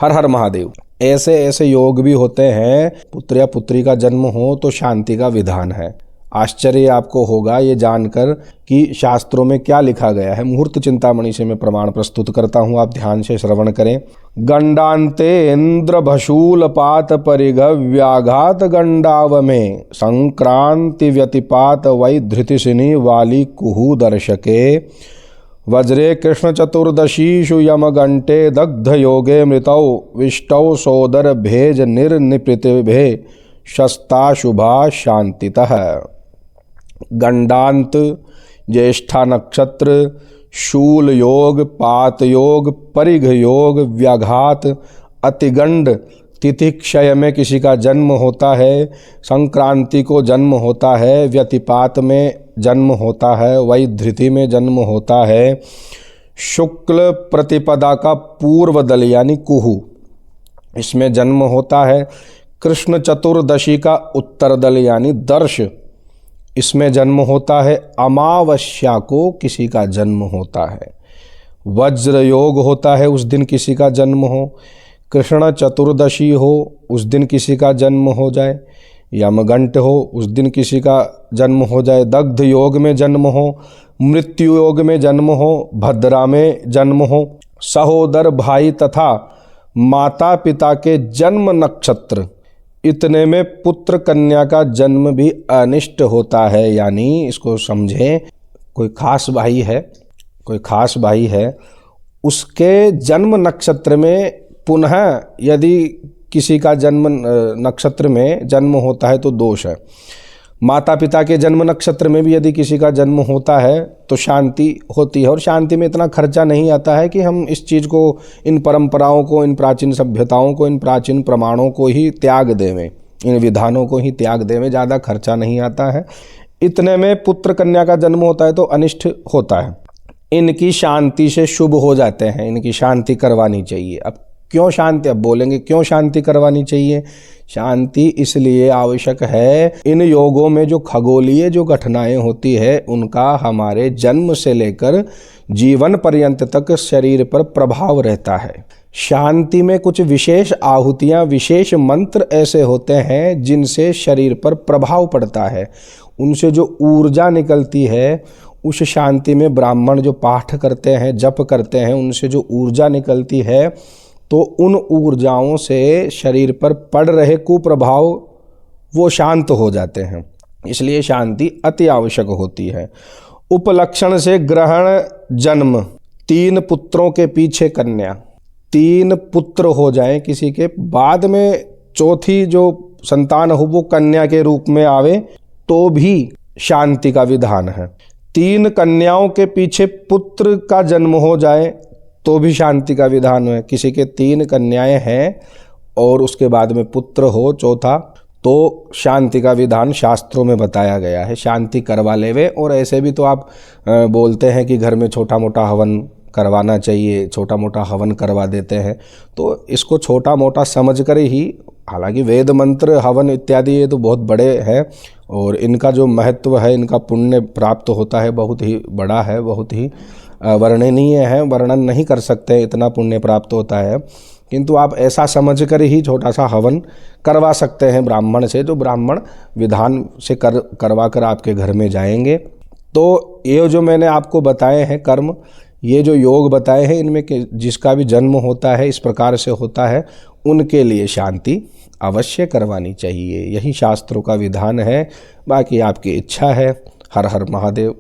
हर हर महादेव। ऐसे ऐसे योग भी होते हैं, पुत्र या पुत्री का जन्म हो तो शांति का विधान है। आश्चर्य आपको होगा ये जानकर कि शास्त्रों में क्या लिखा गया है। मुहूर्त चिंतामणि से मैं प्रमाण प्रस्तुत करता हूँ, आप ध्यान से श्रवण करें। गंडान्ते इंद्र भशूल पात परिघ व्याघात गंडाव में संक्रांति व्यतिपात वै धृतिशिनी वाली कुहू दर्शके वज्रे कृष्ण चतुर्दशीषु यम घंटे दग्ध योगे मृतौ विष्टौ सोदर भेज निर्निपृतिभे शस्ता शुभा शांतितः। गंडांत ज्येष्ठा नक्षत्र, शूल योग, पात योग, परिघ योग, व्याघात, अतिगंड तिथि क्षय में किसी का जन्म होता है, संक्रांति को जन्म होता है, व्यतिपात में जन्म होता है, वही धृति में जन्म होता है, शुक्ल प्रतिपदा का पूर्व दल यानी कुहू इसमें जन्म होता है, कृष्ण चतुर्दशी का उत्तर दल यानी दर्श इसमें जन्म होता है, अमावस्या को किसी का जन्म होता है, वज्र योग होता है उस दिन किसी का जन्म हो, कृष्ण चतुर्दशी हो उस दिन किसी का जन्म हो जाए, यमगंट हो उस दिन किसी का जन्म हो जाए, दग्ध योग में जन्म हो, मृत्यु योग में जन्म हो, भद्रा में जन्म हो, सहोदर भाई तथा माता पिता के जन्म नक्षत्र इतने में पुत्र कन्या का जन्म भी अनिष्ट होता है। यानी इसको समझें, कोई खास भाई है उसके जन्म नक्षत्र में पुनः यदि किसी का जन्म नक्षत्र में जन्म होता है तो दोष है। माता पिता के जन्म नक्षत्र में भी यदि किसी का जन्म होता है तो शांति होती है, और शांति में इतना खर्चा नहीं आता है कि हम इस चीज़ को, इन परंपराओं को, इन प्राचीन सभ्यताओं को, इन प्राचीन प्रमाणों को ही त्याग देवें, इन विधानों को ही त्याग देवें, ज़्यादा खर्चा नहीं आता है। इतने में पुत्र कन्या का जन्म होता है तो अनिष्ट होता है, इनकी शांति से शुभ हो जाते हैं, इनकी शांति करवानी चाहिए। अब क्यों शांति, अब बोलेंगे क्यों शांति करवानी चाहिए? शांति इसलिए आवश्यक है, इन योगों में जो खगोलीय जो घटनाएं होती है उनका हमारे जन्म से लेकर जीवन पर्यंत तक शरीर पर प्रभाव रहता है। शांति में कुछ विशेष आहुतियाँ, विशेष मंत्र ऐसे होते हैं जिनसे शरीर पर प्रभाव पड़ता है, उनसे जो ऊर्जा निकलती है, उस शांति में ब्राह्मण जो पाठ करते हैं, जप करते हैं, उनसे जो ऊर्जा निकलती है तो उन ऊर्जाओं से शरीर पर पड़ रहे कुप्रभाव वो शांत हो जाते हैं। इसलिए शांति अति आवश्यक होती है। उपलक्षण से ग्रहण जन्म, 3 पुत्रों के पीछे कन्या, 3 पुत्र हो जाएं किसी के, बाद में चौथी जो संतान हो वो कन्या के रूप में आवे तो भी शांति का विधान है। 3 कन्याओं के पीछे पुत्र का जन्म हो जाए तो भी शांति का विधान है। किसी के 3 कन्याएं हैं और उसके बाद में पुत्र हो चौथा, तो शांति का विधान शास्त्रों में बताया गया है, शांति करवा लेवे। और ऐसे भी तो आप बोलते हैं कि घर में छोटा मोटा हवन करवाना चाहिए, छोटा मोटा हवन करवा देते हैं, तो इसको छोटा मोटा समझकर ही, हालांकि वेद मंत्र हवन इत्यादि ये तो बहुत बड़े हैं और इनका जो महत्व है, इनका पुण्य प्राप्त होता है बहुत ही बड़ा है, बहुत ही वर्णनीय है, वर्णन नहीं कर सकते इतना पुण्य प्राप्त होता है। किंतु आप ऐसा समझकर ही छोटा सा हवन करवा सकते हैं ब्राह्मण से, जो ब्राह्मण विधान से करवा कर आपके घर में जाएंगे। तो ये जो मैंने आपको बताए हैं कर्म, ये जो योग बताए हैं, इनमें जिसका भी जन्म होता है इस प्रकार से होता है, उनके लिए शांति अवश्य करवानी चाहिए। यही शास्त्रों का विधान है, बाकी आपकी इच्छा है। हर हर महादेव।